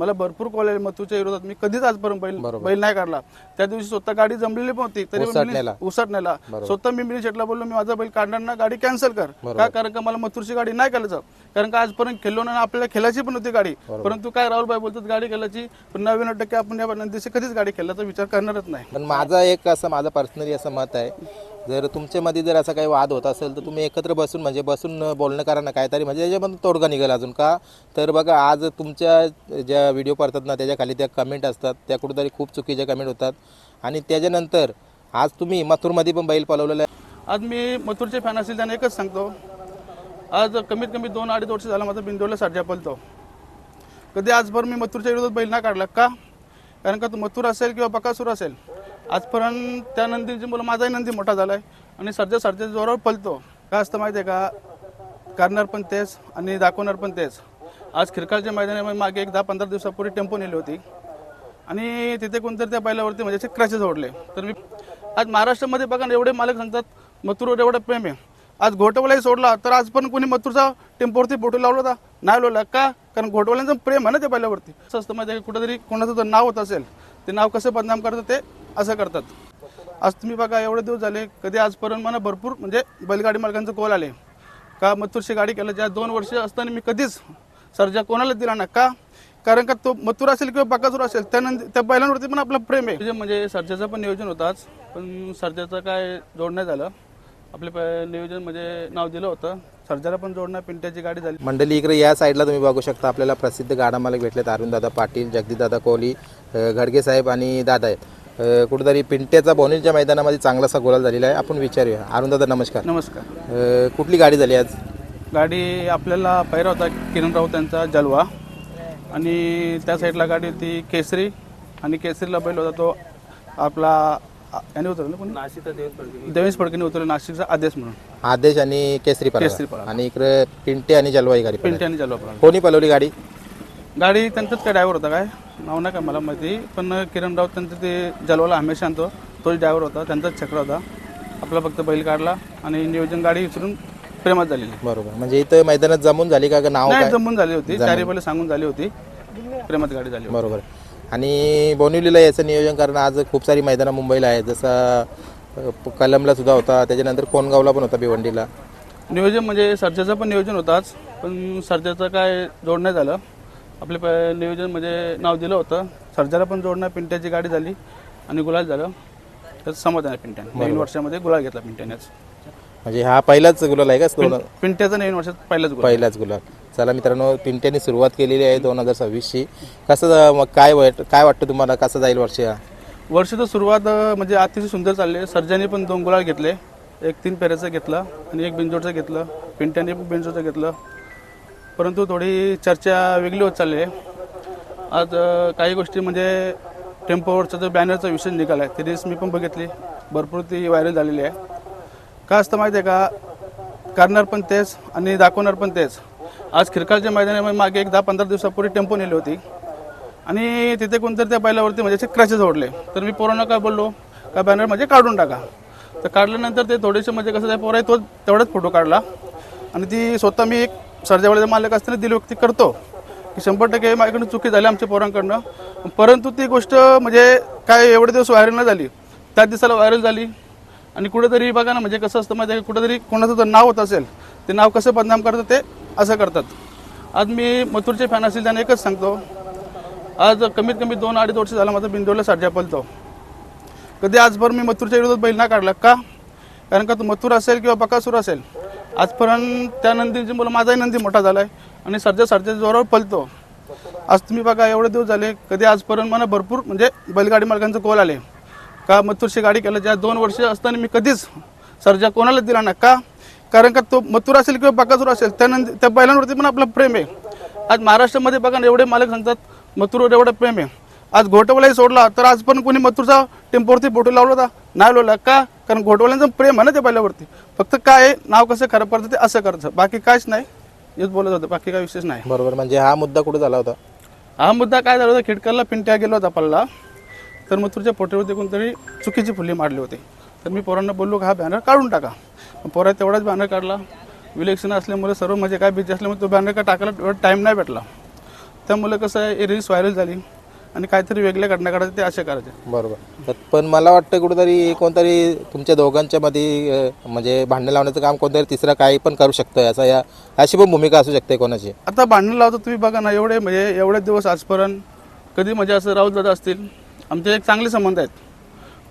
मला भरपूर कॉल आले मथुरच्या विरोधात. मी कधीच आजपर्यंत बैल नाही काढला. त्या दिवशी स्वतः गाडी जमलेली पण होती तरी उसटण्याला स्वतः मी शेटला बोललो मी माझा बैल काढणार ना, गाडी कॅन्सल कर. का? कारण का मला मथुरची गाडी नाही करायचं. कारण का आजपर्यंत खेळलो ना, आपल्याला खेळायची पण होती गाडी. परंतु काय राहुल भाई बोलतात गाडी खेळायची, पण 99% आपण या नंदीशी कधीच गाडी खेळायचा विचार करणारच नाही. पण माझं पर्सनली असं मत आहे, जर तुमच्यामध्ये जर असा काही वाद होत असेल तर तुम्ही एकत्र बसून बसून बोलणं करा ना काहीतरी, म्हणजे त्याच्यामध्ये तोडगा निघेल अजून. का तर बघा आज तुमच्या ज्या व्हिडिओ पडतात ना त्याच्या खाली त्या कमेंट असतात, त्या कुठेतरी खूप चुकीच्या कमेंट होतात. आणि त्याच्यानंतर आज तुम्ही मथुरमध्ये पण बैल पळवलेला आहे. आज मी मथुरचे फॅन असेल त्यांना एकच सांगतो, आज कमीत कमी 2-2.5 वर्ष झाला माझा बिंदोडला सर्जा पळतो. कधी आजभर मी मथुरच्या विरोधात बैल नाही काढला. का? कारण का तो मथुर असेल किंवा बकासूर असेल, आजपर्यंत त्या नंदीची मुलं माझाही नंदी मोठा झाला आहे आणि सर्जा जोरावर पळतो. काय असतं माहिती आहे का, करणार पण तेच आणि दाखवणार पण तेच. आज खिरकाळच्या मैदानामध्ये मागे 10-15 दिवसापूर्वी टेम्पो नेली होती आणि तिथे कोणतरी त्या बैलावरती म्हणजे क्रॅचेस ओढले. तर मी आज महाराष्ट्रामध्ये बघा ना, एवढे मालक सांगतात मथुरवर एवढं प्रेम आहे. आज घोटवालाही सोडला तर आज पण कोणी मथुरचा टेम्पोवरती फोटो लावला होता नाही लावला. का? कारण घोटवाल्यांचं प्रेम आहे ना त्या बैलावरती. असं असतं माहिती आहे, कुठेतरी कोणाचं जर नाव होत असेल ते नाव कसं बदनाम करतात ते असं करतात. आज तुम्ही बघा एवढे दिवस झाले कधी आजपर्यंत मला भरपूर म्हणजे बैलगाडी मालकांचं कॉल आले का मथुरची गाडी केलं. ज्या 2 वर्ष असताना मी कधीच सर्जा कोणाला दिला ना. का? कारण का तो मथुर असेल किंवा बकासूर असेल त्या बैलांवरती पण आपलं प्रेम आहे. म्हणजे सर्जाचं पण नियोजन होताच, पण सर्जाचं काय जोड नाही झालं. आपले नियोजन म्हणजे नाव दिलं होतं, सर्जाला पण जोडणार, पिंट्याची गाडी झाली. मंडळी इकडे या साईडला तुम्ही बघू शकता आपल्याला प्रसिद्ध गाडा मालक भेटलेत, अरुणदादा पाटील, जगदीशदादा कोहली, घडगे साहेब आणि दादा आहेत. कुठेतरी पिंट्याचा बोनीच्या मैदानामध्ये चांगलासा गोल झालेला आहे. आपण विचारूया. अरुणदादा नमस्कार. नमस्कार. कुठली गाडी झाली आज? गाडी आपल्याला पहिला होता किरण राऊत यांचा जलवा आणि त्या साईडला गाडी होती केसरी आणि केसरीला बैल होता तो आपला याने उतरलं पण नाशिकचा देवेश फडकेने उतरलं, नाशिकचा आदेश म्हणून. आदेश आणि केसरी आणि इकडे पिंटे आणि जलवा ही गाडी. पिंटे आणि जलवा. कोणी पळवली गाडी? गाडी त्यांचाच काय ड्रायव्हर होता, काय नाव नाही का मला माहिती, पण किरण राऊत त्यांचं ते जलवाला हमेशा आणतो तोच ड्रायव्हर होता, त्यांचाच चक्र होता. आपला फक्त बैल काढला आणि नियोजन गाडी विचारून प्रेमात झालेली. बरोबर. म्हणजे इथं मैदानात जमून झाली का? नाव जमून झाली होती, चारी बैल सांगून झाली होती, प्रेमात गाडी झाली. बरोबर. आणि बोनिवलीला याचं नियोजन करणं आज खूप सारी मैदानं मुंबईला आहे, जसं कलमला सुद्धा होता, त्याच्यानंतर कोणगावला पण होता, भिवंडीला. नियोजन म्हणजे सर्जाचं पण नियोजन होताच, पण सर्जाचं काय जोड नाही झालं. आपले नियोजन म्हणजे नाव दिलं होतं, सर्जाला पण जोडणार, पिंट्याची गाडी झाली आणि गुलाल झालं. त्याचं समाधान आहे पिंट्याने. नवीन वर्षामध्ये गुलाल घेतला पिंट्यानेच. म्हणजे हा पहिलाच गुलाल आहे का? पिंट्याचा नवीन वर्षात पहिलाच गुलाल. चला मित्रांनो, पिंट्याने सुरुवात केलेली आहे 2026ची. कसं मग काय वाटतं तुम्हाला, कसं जाईल वर्ष? वर्ष तर सुरुवात म्हणजे अतिशय सुंदर चालली. सर्जाने पण 2 गुलाल घेतले, एक 3 पेऱ्याचं घेतलं आणि एक बिंजोडचं घेतलं. पिंट्याने पण बिंजोडचं घेतलं, परंतु थोडी चर्चा वेगळी होत चालली आहे. आज काही गोष्टी म्हणजे टेम्पोवरचा जो बॅनरचा विषय निघाला आहे, ती रील्स मी पण बघितली, भरपूर ती व्हायरल झालेली आहे. काय असतं माहिती आहे का, करणार पण तेच आणि दाखवणार पण तेच. आज खिरकाळच्या मैदानामध्ये मागे 10-15 दिवसापूर्वी टेम्पो नेली होती आणि तिथे कोणतरी त्या बैलावरती म्हणजे क्रॅचेस ओढले. तर मी पोरांना काय बोललो का बॅनर म्हणजे काढून टाका. तर काढल्यानंतर ते थोडेसे म्हणजे कसं आहे, पोरा तो तेवढाच फोटो काढला आणि ती स्वतः मी एक सर्जावाल्याचा मालक असताना दिली व्यक्ती करतो की 100% माझ्याकडून चुकी झाली आमच्या पोरांकडनं. परंतु ती गोष्ट म्हणजे काय एवढे दिवस व्हायरल नाही झाली, त्याच दिवसाला व्हायरल झाली. आणि कुठेतरी बघा ना, म्हणजे कसं असतं माहिती आहे, कुठेतरी कोणाचं जर नाव होत असेल ते नाव कसं बदनाम करतात ते असं करतात. आज मी मथुरचे फॅन असेल त्यांना एकच सांगतो, आज कमीत कमी 2-2.5 वर्ष झाला माझा बिंदोडला सर्जा पळतो. कधी आजभर मी मथुरच्या विरोधात बैल नाही काढला. का? कारण का तो मथुर असेल किंवा बकासूर असेल, आजपर्यंत त्या नंदीची मुलं माझाही नंदी मोठा झाला आहे आणि सर्जा जोरावर पळतो. आज तुम्ही बघा एवढे दिवस झाले कधी आजपर्यंत मला भरपूर म्हणजे बैलगाडी मालकांचं कॉल आले का मथुरची गाडी केलं. ज्या 2 वर्ष असताना मी कधीच सर्जा कोणाला दिला ना. का? कारण का तो मथुर असेल किंवा बकासूर असेल त्या बैलांवरती पण आपलं प्रेम आहे. आज महाराष्ट्रामध्ये बघा ना, एवढे मालक सांगतात मथुरवर एवढं प्रेम आहे. आज घोटवालाही सोडला तर आज पण कोणी मथुरचा टेम्पोवरती फोटो लावला होता नाही लावला. का? कारण घोटवाल्यांचं प्रेम आहे ना त्या बैलावरती. फक्त काय नाव कसं खराब करतं ते असं करतं, बाकी काहीच नाही. हेच बोलत होतं, बाकी काय विशेष नाही. बरोबर. म्हणजे हा मुद्दा कुठे झाला होता? हा मुद्दा काय झाला होता, खिडकाला पिंट्या गेला होता पल्ला, तर मथुरच्या पोटेवरती कोणतरी चुकीची फुली मारली होती. तर मी पोरांना बोललो का हा बॅनर काढून टाका. पोरात तेवढाच बॅनर काढला. इलेक्शन असल्यामुळे सर्व म्हणजे काय बिझी असल्यामुळे तो बॅनर का टाकायला एवढा टाईम नाही भेटला. त्यामुळे कसं आहे रील्स व्हायरल झाली आणि काहीतरी वेगळ्या घटना घडायच्या ते असे करायचे. बरोबर. पण मला वाटतं कुठेतरी कोणतरी तुमच्या दोघांच्या मध्ये म्हणजे भांडण लावण्याचं काम कोणतरी तिसरा काही पण करू शकतोय असं या अशी पण भूमिका असू शकते कोणाची. आता भांडण लावतो तुम्ही बघा ना, एवढे दिवस आजपर्यंत कधी म्हणजे असं राहुल दादा असतील आमचे एक चांगले संबंध आहेत,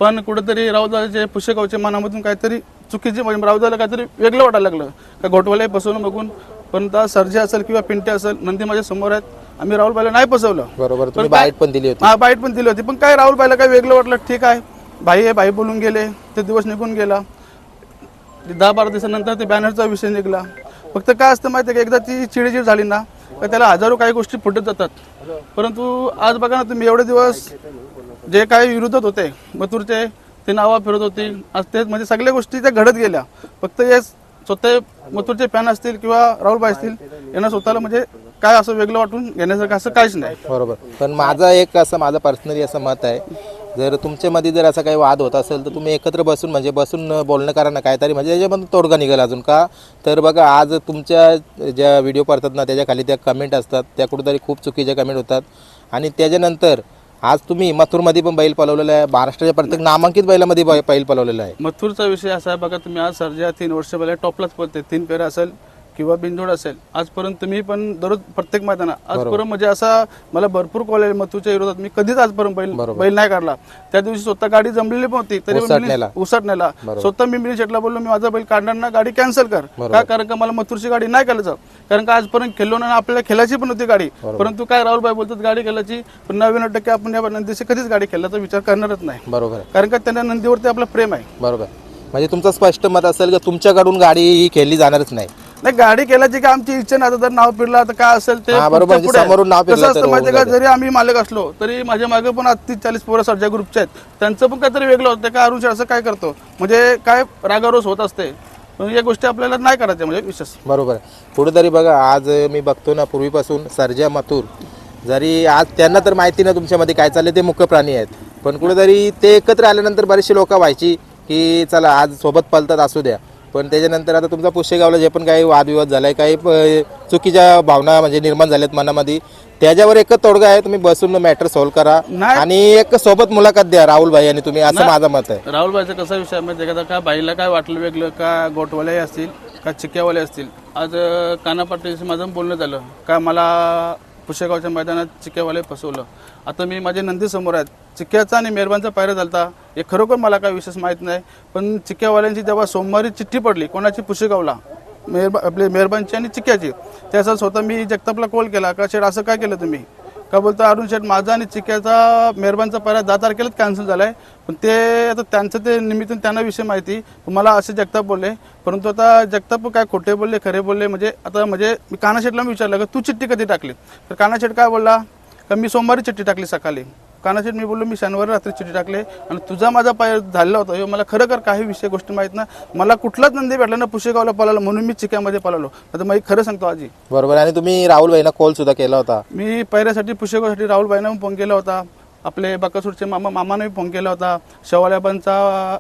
पण कुठेतरी राहुल दादाचे पुशेगावच्या मनामधून काहीतरी चुकीचे म्हणजे राहुल दादाला काहीतरी वेगळं वाटायला लागलं का घोटवाले फसवणं बघून. पण आता सर्जे असेल किंवा पिंटे असेल, नंदी माझ्या समोर आहेत, आम्ही राहुल बाईला नाही फसवलं. बरोबर. तुम्ही बाईट पण दिली होती. हा, बाईट पण दिली होती, पण काय राहुल बाईला काय वेगळं वाटलं. ठीक आहे, भाई आहे, भाई बोलून गेले, ते दिवस निघून गेला. 10-12 दिवसानंतर ते बॅनरचा विषय निघाला. फक्त काय असतं माहिती आहे का, एकदा ती चिडचिड झाली ना का त्याला हजारो काही गोष्टी फुटत जातात. परंतु आज बघा ना तुम्ही, एवढे दिवस जे काही विरोधात होते मथुरचे ते नावा फिरत होती, आज ते म्हणजे सगळ्या गोष्टी त्या घडत गेल्या. फक्त हे स्वतः मथुरचे फॅन असतील किंवा राहुलबाई असतील यांना स्वतःला म्हणजे काय असं वेगळं वाटून घेण्यासारखं असं काहीच नाही. बरोबर. पण माझं पर्सनली असं मत आहे, जर तुमच्यामध्ये जर असा काही वाद होत असेल तर तुम्ही एकत्र बसून बोलणं करा ना काहीतरी, म्हणजे त्याच्यामध्ये तोडगा निघेल अजून. का तर बघा आज तुमच्या ज्या व्हिडिओ पडतात ना त्याच्या खाली त्या कमेंट असतात, त्या कुठेतरी खूप चुकीच्या कमेंट होतात. आणि त्याच्यानंतर आज तुम्ही मथुरमध्ये पण बैल पळवलेला आहे, महाराष्ट्राच्या प्रत्येक नामांकित बैलामध्ये बैल पळवलेला आहे. मथुरचा विषय असा आहे बघा, तुम्ही आज सर्जा 3 वर्ष पहिले टॉपलाच पळते, 3 फेऱ्या असेल किंवा बिनजोड असेल. आजपर्यंत तुम्ही पण दररोज प्रत्येक मैदानात आजपर्यंत म्हणजे असा मला भरपूर कॉल आहे मथुरच्या विरोधात, मी कधीच आजपर्यंत बैल नाही काढला. त्या दिवशी स्वतः गाडी जमलेली पण होती तरी उसटण्याला स्वतः मी शेटला बोललो मी माझा बैल काढणार ना, गाडी कॅन्सल कर. का कारण का मला मथुरची गाडी नाही काढायचं, कारण का आजपर्यंत खेळलो ना, आपल्याला खेळायची पण होती गाडी. परंतु काय राहुलबाई बोलतात गाडी खेळायची, पण 99% आपण या नंदीशी कधीच गाडी खेळायचा विचार करणारच नाही. बरोबर. कारण का त्यांना नंदीवरती आपलं प्रेम आहे. बरोबर. म्हणजे तुमचं स्पष्ट मत असेल की तुमच्याकडून गाडी ही खेळली जाणारच नाही. नाही, गाडी केल्याची की आमची इच्छा नाही. जर नाव फिरला तर काय असेल ते बरोबर. समोरून नाव फिरलं तर माहिती का, जरी आम्ही मालक असलो तरी माझ्या मागे पण 30-40 पोरं सर्जा ग्रुपचे आहेत, त्यांचं पण काहीतरी वेगळं होतं. का अरुण असं काय करतो म्हणजे काय रागारोस होत असते, पण या गोष्टी आपल्याला नाही करायच्या म्हणजे विशेष. बरोबर. कुठेतरी बघा आज मी बघतो ना पूर्वीपासून सर्जा मथुर, जरी आज त्यांना तर माहिती ना तुमच्यामध्ये काय चालले, ते मुख्य प्राणी आहेत, पण कुठेतरी ते एकत्र आल्यानंतर बरेचसे लोक व्हायची की चला आज सोबत पळतात असू द्या. पण त्याच्यानंतर आता तुमचा पुशेगावला जे पण काही वादविवाद झालाय, काही चुकीच्या भावना म्हणजे निर्माण झाल्यात मनामध्ये, त्याच्यावर एकच तोडगा आहे, तुम्ही बसून मॅटर सॉल्व्ह करा आणि एक सोबत मुलाखत द्या राहुल भाई आणि तुम्ही, असं माझं मत आहे. राहुल भाईचा कसा विषय म्हणजे का बाईला काय वाटलं वेगळं, का गोटवाले असतील का चिक्क्यावाले असतील. आज कानापाटीशी माझं बोलणं झालं का मला पुशेगावच्या मैदानात चिक्क्यावाले फसवलं. आता मी माझे नंदी समोर आहेत, चिक्क्याचा आणि मेहरबानचा पायरा झालता हे खरोखर मला काय विशेष माहीत नाही. पण चिक्क्यावाल्यांची जेव्हा सोमवारी चिठ्ठी पडली कोणाची पुशेगावला, आपले मेहरबानची आणि चिक्क्याची, त्याचा स्वतः मी जगतापला कॉल केला का शेठ असं काय केलं तुम्ही, का बोलतो अरुण शेठ माझा आणि चिक्क्याचा मेहरबानचा पायरा 10 तारखेलाच कॅन्सल झालाय. पण ते आता त्यांचं ते निमित्तानं त्यांना विषय माहिती, मला असे जगताप बोलले. परंतु आता जगताप काय खोटे बोलले खरे बोलले म्हणजे आता म्हणजे मी कानाशेठला विचारलं का तू चिठ्ठी कधी टाकली, तर कानाशेठ काय बोलला का मी सोमवारी चिठ्ठी टाकली सकाळी. कानाशेठ मी बोललो मी शनिवारी रात्री चिठ्ठी टाकले आणि तुझा माझा पाय झालेला होता. मला खरं काही विषय गोष्टी माहीत ना, मला कुठलाच नंदी भेटला ना पुशेगावला पळाला म्हणून मी चिक्क्यामध्ये पळालो. आता मी खरं सांगतो आजी. बरोबर. आणि तुम्ही राहुल भाईना कॉल सुद्धा केला होता. मी पैऱ्यासाठी पुशेगावसाठी राहुल भाईना फोन केला होता, आपले बकासूरचे मामाने फोन केला होता, शेवाल्याबांचा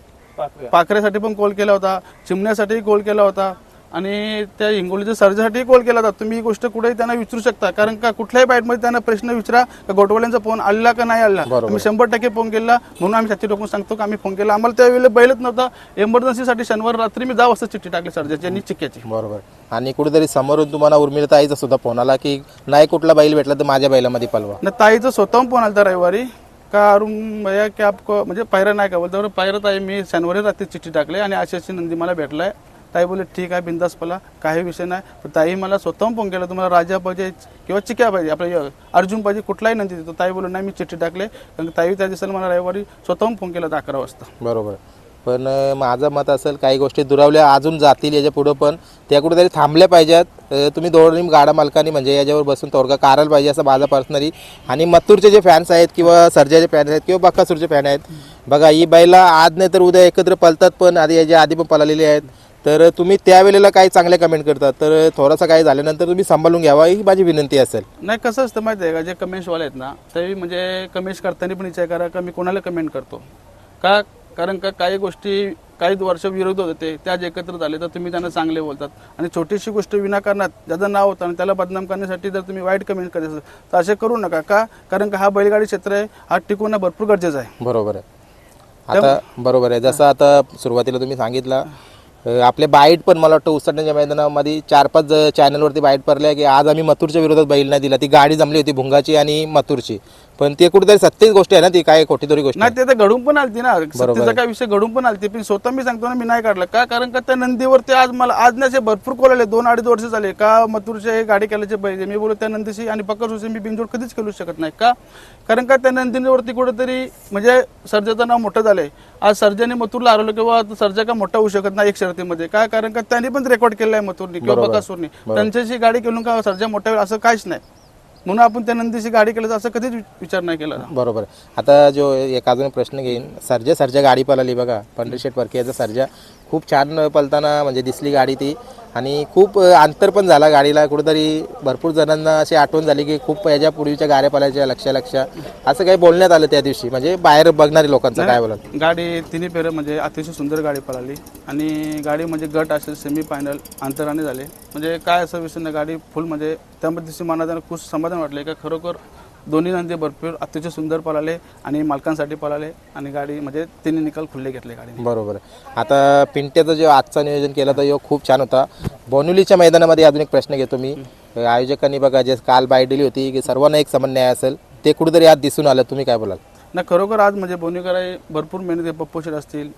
पाखऱ्यासाठी पण कॉल केला होता, चिमण्यासाठी कॉल केला होता आणि त्या हिंगोलीच्या सर्जासाठी कॉल केला होता. तुम्ही ही गोष्ट कुठेही त्यांना विचारू शकता, कारण का कुठल्याही बाईटमध्ये त्यांना प्रश्न विचारा का गोटवाल्यांचा फोन आला का नाही आला. मी 100% फोन केला म्हणून आम्ही छाती टोकून सांगतो की आम्ही फोन केला. आम्हाला त्यावेळेला बैलच नव्हता, एमर्जन्सीसाठी शनिवारी रात्री मी 10 वाजता चिठ्ठी टाकली सर्जाची आणि चिक्क्याची. बरोबर. आणि कुठेतरी समोरून तुम्हाला उर्मिला ताईचा सुद्धा फोन आला की नाही कुठला बैल भेटला तर माझ्या बैलामध्ये पळवा. नाही, ताईचं स्वतःहून फोन आला रविवारी का अरुण भैया की आपको म्हणजे पायरा नाही का बोलतो, पायरा ताई मी शनिवारी रात्री चिठ्ठी टाकली आणि अशी नंदी मला भेटलाय. ताई बोले ठीक आहे बिंदास पला, काही विषय नाही. पण ताई मला स्वतःहून फोन केला तुम्हाला राजा पाहिजे किंवा चिक्या पाहिजे, आपल्या अर्जुन पाहिजे, कुठलाही नंदी देतो. ताई बोलून नाही मी चिठ्ठी टाकले, कारण ताई त्या दिवसाला मला रविवारी स्वतःहून फोन केला 11 वाजता. बरोबर. पण माझं मत असेल काही गोष्टी दुरावल्या अजून जातील याच्या पुढं, पण त्या कुठेतरी थांबल्या पाहिजेत. तुम्ही दोन्ही गाडा मालकांनी म्हणजे याच्यावर बसून तोडगा काढायला पाहिजे असं माझं पर्सनली. आणि मथुरचे जे फॅन्स आहेत किंवा सर्जाचे फॅन्स आहेत किंवा बकासूरचे फॅन आहेत, बघा ही बैला आज नाही तर उद्या एकत्र पळतात, पण आधी याच्या आधी पण पळालेली आहेत. तर तुम्ही त्यावेळेला काही चांगले कमेंट करतात, तर थोडासा काही झाल्यानंतर तुम्ही सांभाळून घ्यावा ही माझी विनंती असेल. नाही, कसं असतं माहिती आहे का, जे कमेंट्सवाले आहेत ना ते म्हणजे कमेंट्स करताना पण विचार करा का मी कोणाला कमेंट करतो का, कारण का काही गोष्टी काही वर्ष विरोध होते ते आज एकत्र झाले तर तुम्ही त्यांना चांगले बोलतात आणि छोटीशी गोष्ट विनाकारणात ज्याचं नाव होतं आणि त्याला बदनाम करण्यासाठी जर तुम्ही वाईट कमेंट करत असाल तर असे करू नका का, कारण का हा बैलगाडी क्षेत्र आहे, हा टिकवणं भरपूर गरजेचं आहे. बरोबर आहे. आता बरोबर आहे, जसं आता सुरुवातीला तुम्ही सांगितलं आपले बाईट पण मला वाटतं उसटण्याच्या मैदानामध्ये 4-5 चॅनलवरती बाईट पडल्या की आज आम्ही मथुरच्या विरोधात बैल नाही दिला. ती गाडी जमली होती भुंगाची आणि मथुरची, पण ते कुठेतरी सत्यच गोष्ट आहे ना, ती काय खोटी तरी गोष्ट नाही. ते तर घडून पण आलती ना, सत्तेचा काय विषय घडून पण आलती, पण स्वतः मी सांगतो ना मी नाही काढलं का, कारण का त्या नंदीवरती आज मला आज नाही भरपूर कोलाले 2-2.5 वर्ष झाले का मथुरचे गाडी केल्याचे पाहिजे. मी बोलतो त्या नंदीशी आणि पक्का सुशी मी बिनजोड कधीच खेळू शकत नाही का, कारण का त्या नंदीवरती कुठेतरी म्हणजे सर्जाचं नाव मोठं झालंय. आज सर्जाने मथुरला हरवलं किंवा सर्जा का मोठा होऊ शकत नाही एक शर्यतीमध्ये काय, कारण का त्यांनी पण रेकॉर्ड केलाय मथुरनी किंवा बकासूरनी. त्यांच्याशी गाडी खेळून का सर्जा मोठा होईल असं काहीच नाही, म्हणून आपण त्या नंदीशी गाडी केलं असं कधीच विचार नाही केला. बरोबर. आता जो एक अजून प्रश्न घेईन, सर्जा गाडी पळाली बघा, पंढरीशेठ परकेचा सर्जा खूप छान पळताना म्हणजे दिसली गाडी ती, आणि खूप अंतर पण झाला गाडीला. कुठेतरी भरपूर जणांना अशी आठवण झाली की खूप याच्या पूर्वीच्या गाड्या पळायच्या लक्ष असं काही बोलण्यात आलं त्या दिवशी, म्हणजे बाहेर बघणारी लोकांचं काय बोलत. गाडी तिन्ही फेरं म्हणजे अतिशय सुंदर गाडी पळाली आणि गाडी म्हणजे गट असेल सेमी फायनल अंतराने झाले, म्हणजे काय असं विषय नाही, गाडी फुल म्हणजे त्यामध्ये मनाला खूप समाधान वाटले का खरोखर दोन्ही नंदी भरपूर अतिशय सुंदर पळाले आणि मालकांसाठी पळाले आणि गाडी म्हणजे तिन्ही निकाल खुल्ले घेतले गाडी. बरोबर. आता पिंट्याचं जे आजचं नियोजन केलं तर यो खूप छान होता. बोनिवलीच्या मैदानामध्ये अजून एक प्रश्न घेतो मी, आयोजकांनी बघा जे काल बाईट दिली होती की सर्वांना एक समान न्याय असेल, ते कुठेतरी आज दिसून आलं, तुम्ही काय बोलाल? ना खरोखर आज म्हणजे बोनीकरांनी भरपूर मेहनत आहे. पप्पूशेठ असतील,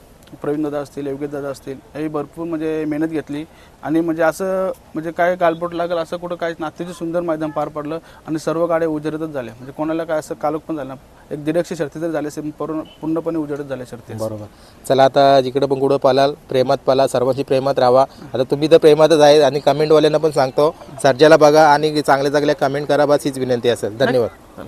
प्रवीण दादा असतील, योगेश दादा असतील, हे भरपूर म्हणजे मेहनत घेतली आणि म्हणजे असं म्हणजे काय गालबोट लागेल असं कुठं काहीच अतिशय सुंदर मैदान पार पडलं आणि सर्व गाड्या उजेडतच झाल्या, म्हणजे कोणाला काय असं कालोख पण झालं ना. एक 150 शर्ती जर झाले पूर्णपणे उजेडत झाल्या शर्ती. बरोबर. चला आता जिकडे पण कुठं पळाल प्रेमात पळा, सर्वांची प्रेमात राहा. आता तुम्ही तर प्रेमातच आहे आणि कमेंटवाल्यांना पण सांगतो सर्जाला बघा आणि चांगल्या कमेंट करा, बस हीच विनंती असेल. धन्यवाद.